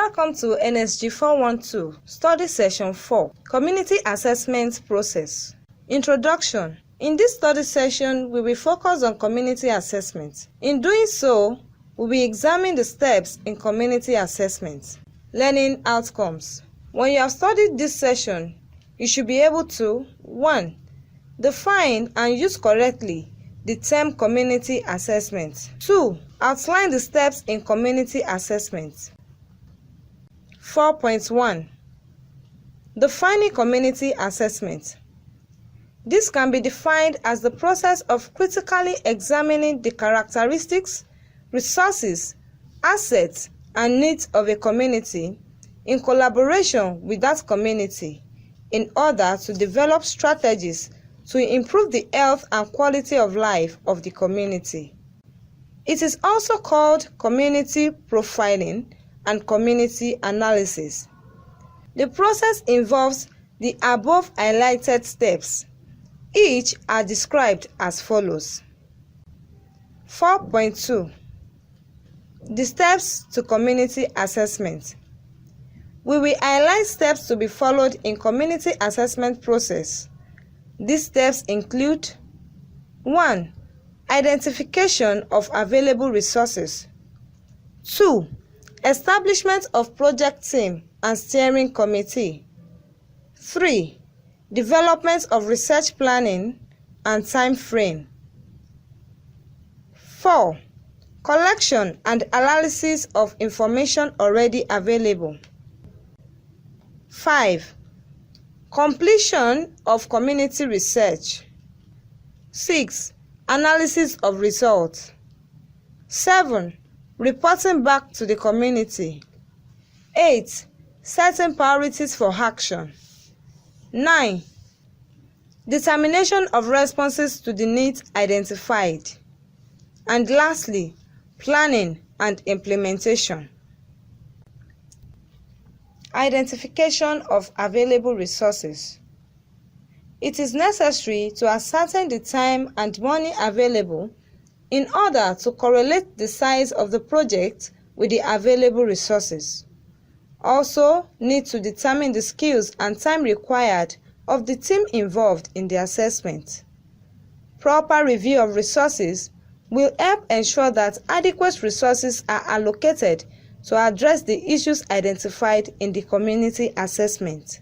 Welcome to NSG 412, Study Session 4, Community Assessment Process. Introduction. In this study session, we will focus on community assessment. In doing so, we will examine the steps in community assessment. Learning outcomes. When you have studied this session, you should be able to 1. Define and use correctly the term community assessment. 2. Outline the steps in community assessment. 4.1. Defining community assessment. This can be defined as the process of critically examining the characteristics, resources, assets, and needs of a community in collaboration with that community in order to develop strategies to improve the health and quality of life of the community. It is also called community profiling and community analysis. The process involves the above highlighted steps. Each are described as follows. 4.2. The steps to community assessment. We will highlight steps to be followed in community assessment process. These steps include 1. Identification of available resources. 2. Establishment of project team and steering committee. 3. Development of research planning and time frame. 4. Collection and analysis of information already available. 5. Completion of community research. 6. Analysis of results. 7. Reporting back to the community. 8. Setting priorities for action. 9. Determination of responses to the needs identified. And lastly, planning and implementation. Identification of available resources. It is necessary to ascertain the time and money available in order to correlate the size of the project with the available resources. Also, need to determine the skills and time required of the team involved in the assessment. Proper review of resources will help ensure that adequate resources are allocated to address the issues identified in the community assessment.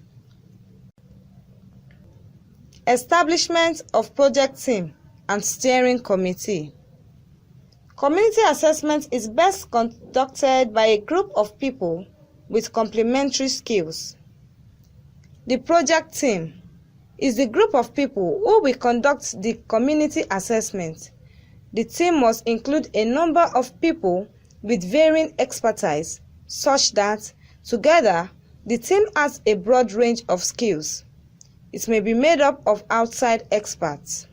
Establishment of project team and steering committee. Community assessment is best conducted by a group of people with complementary skills. The project team is the group of people who will conduct the community assessment. The team must include a number of people with varying expertise such that, together, the team has a broad range of skills. It may be made up of outside experts.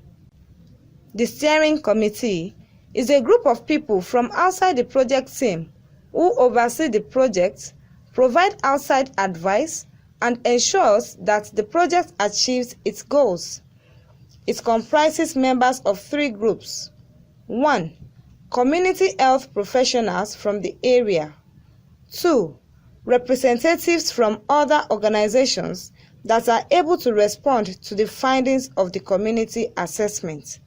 The steering committee is a group of people from outside the project team who oversee the project, provide outside advice, and ensures that the project achieves its goals. It comprises members of 3 groups. 1. Community health professionals from the area. 2. Representatives from other organizations that are able to respond to the findings of the community assessment.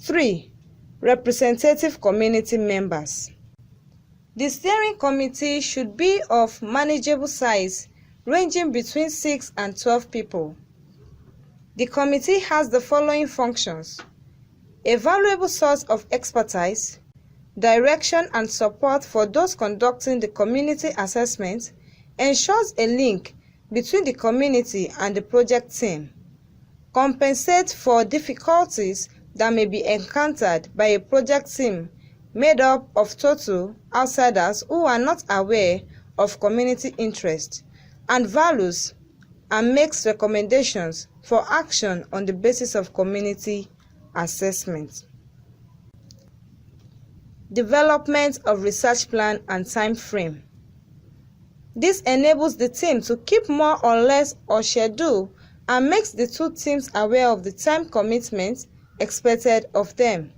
3. Representative community members. The steering committee should be of manageable size, ranging between 6 and 12 people. The committee has the following functions: a valuable source of expertise, direction and support for those conducting the community assessment, ensures a link between the community and the project team, compensates for difficulties that may be encountered by a project team made up of total outsiders who are not aware of community interest and values, and makes recommendations for action on the basis of community assessment. Development of research plan and time frame. This enables the team to keep more or less on schedule and makes the 2 teams aware of the time commitment expected of them.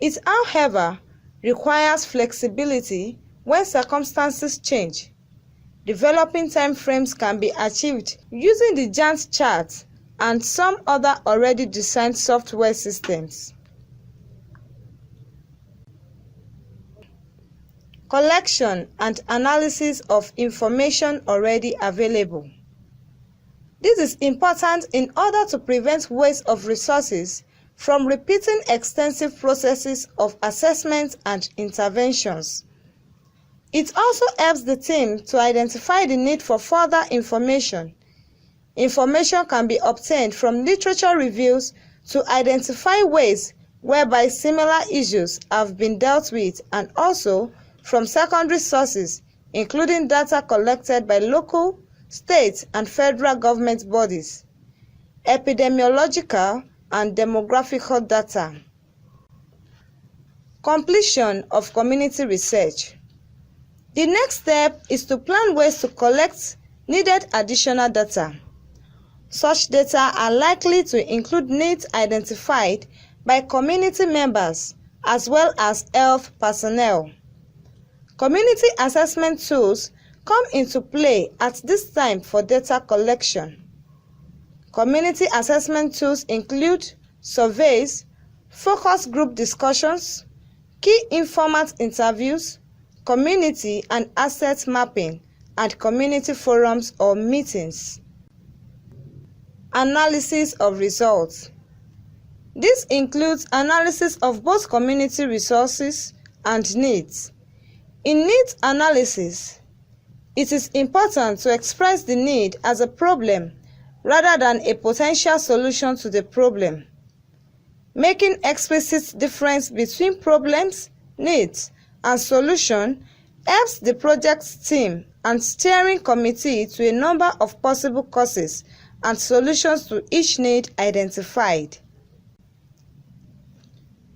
It, however, requires flexibility when circumstances change. Developing timeframes can be achieved using the Gantt chart and some other already designed software systems. Collection and analysis of information already available. This is important in order to prevent waste of resources from repeating extensive processes of assessment and interventions. It also helps the team to identify the need for further information. Information can be obtained from literature reviews to identify ways whereby similar issues have been dealt with, and also from secondary sources, including data collected by local, state, and federal government bodies, epidemiological and demographical data. Completion of community research. The next step is to plan ways to collect needed additional data. Such data are likely to include needs identified by community members as well as health personnel. Community assessment tools come into play at this time for data collection. Community assessment tools include surveys, focus group discussions, key informant interviews, community and asset mapping, and community forums or meetings. Analysis of results. This includes analysis of both community resources and needs. In needs analysis, it is important to express the need as a problem rather than a potential solution to the problem. Making explicit difference between problems, needs, and solution helps the project team and steering committee to a number of possible causes and solutions to each need identified.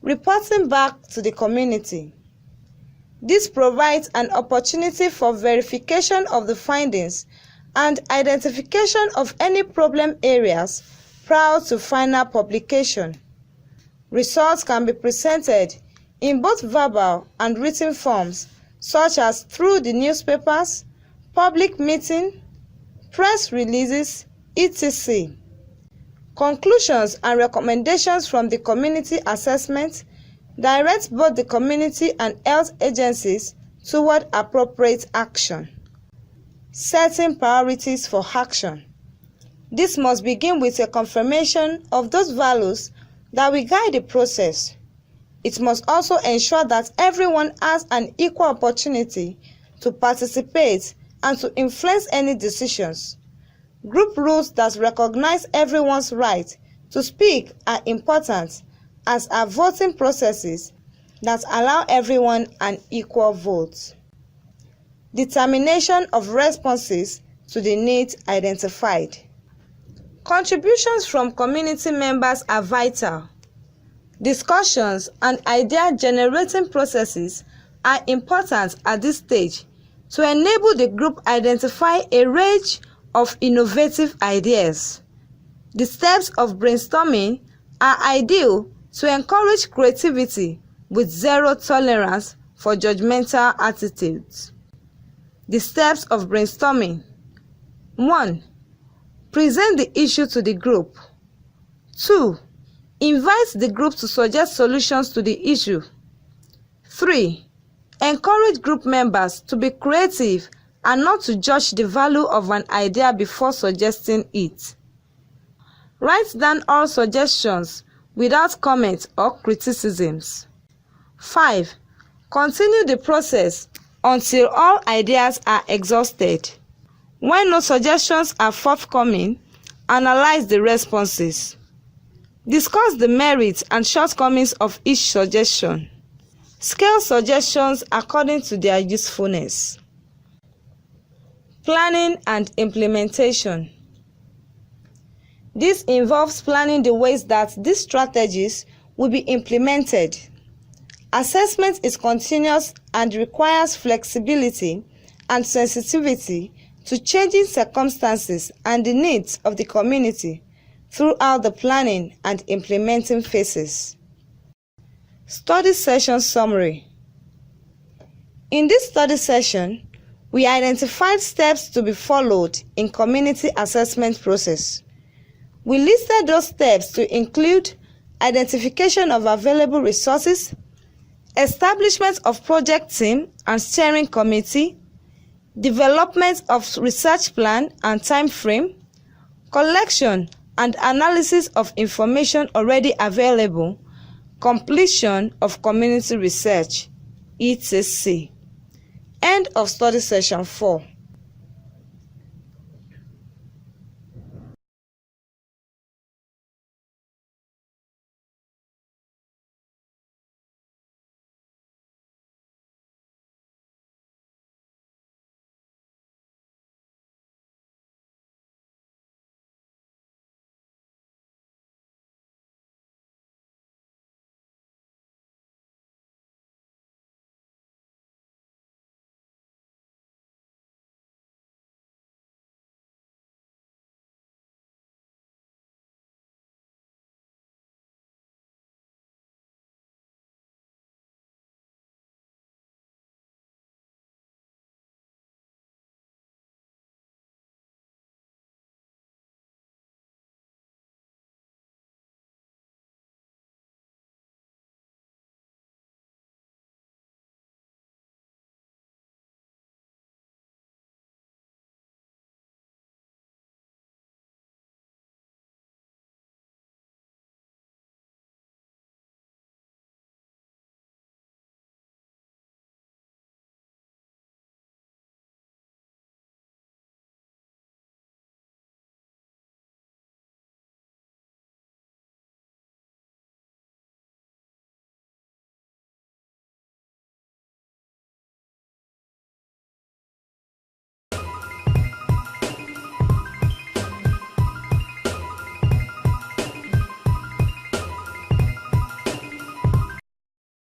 Reporting back to the community. This provides an opportunity for verification of the findings and identification of any problem areas prior to final publication. Results can be presented in both verbal and written forms, such as through the newspapers, public meeting, press releases, etc. Conclusions and recommendations from the community assessment direct both the community and health agencies toward appropriate action. Setting priorities for action. This must begin with a confirmation of those values that will guide the process. It must also ensure that everyone has an equal opportunity to participate and to influence any decisions. Group rules that recognize everyone's right to speak are important, as are voting processes that allow everyone an equal vote. Determination of responses to the needs identified. Contributions from community members are vital. Discussions and idea-generating processes are important at this stage to enable the group identify a range of innovative ideas. The steps of brainstorming are ideal to encourage creativity with zero tolerance for judgmental attitudes. The steps of brainstorming. 1. Present the issue to the group. 2. Invite the group to suggest solutions to the issue. 3. Encourage group members to be creative and not to judge the value of an idea before suggesting it. Write down all suggestions without comments or criticisms. 5. Continue the process until all ideas are exhausted. When no suggestions are forthcoming, analyze the responses. Discuss the merits and shortcomings of each suggestion. Scale suggestions according to their usefulness. Planning and implementation. This involves planning the ways that these strategies will be implemented. Assessment is continuous and requires flexibility and sensitivity to changing circumstances and the needs of the community throughout the planning and implementing phases. Study session summary. In this study session, We identified steps to be followed in community assessment process. We listed those steps to include identification of available resources, establishment of project team and steering committee, development of research plan and time frame, collection and analysis of information already available, completion of community research, etc. End of study session 4.